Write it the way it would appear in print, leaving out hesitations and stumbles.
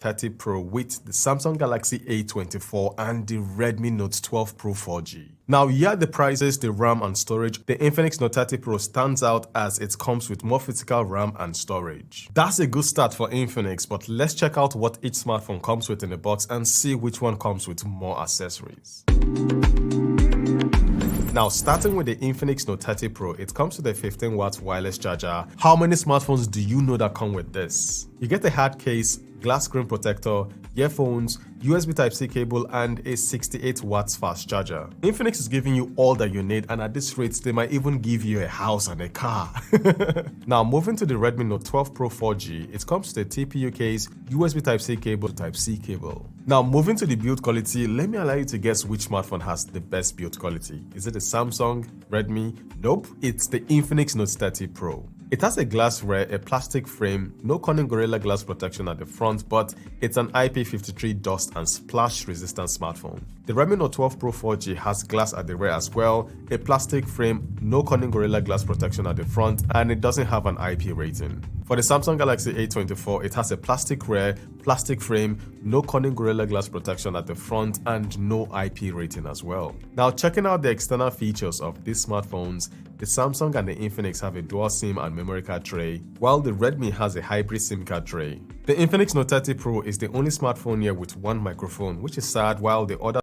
30 Pro with the Samsung Galaxy A24 and the Redmi Note 12 Pro 4G. Now, here are the prices, the RAM and storage. The Infinix Note 30 Pro stands out as it comes with more physical RAM and storage. That's a good start for Infinix, but let's check out what each smartphone comes with in the box and see which one comes with more accessories. Now, starting with the Infinix Note 30 Pro, it comes with a 15 watt wireless charger. How many smartphones do you know that come with this? You get a hard case, glass screen protector, earphones, USB Type-C cable, and a 68 watts fast charger. Infinix is giving you all that you need, and at this rate, they might even give you a house and a car. Now, moving to the Redmi Note 12 Pro 4G, it comes with a TPU case, USB Type-C cable, Type-C cable. Now, moving to the build quality, let me allow you to guess which smartphone has the best build quality. Is it the Samsung, Redmi? Nope, it's the Infinix Note 30 Pro. It has a glass rear, a plastic frame, no Corning Gorilla Glass protection at the front, but it's an IP53 dust and splash resistant smartphone. The Redmi Note 12 Pro 4G has glass at the rear as well, a plastic frame, no Corning Gorilla Glass protection at the front, and it doesn't have an IP rating. For the Samsung Galaxy A24, it has a plastic rear, plastic frame, no Corning Gorilla Glass protection at the front, and no IP rating as well. Now, checking out the external features of these smartphones, the Samsung and the Infinix have a dual SIM and memory card tray, while the Redmi has a hybrid SIM card tray. The Infinix Note 30 Pro is the only smartphone here with one microphone, which is sad, while the other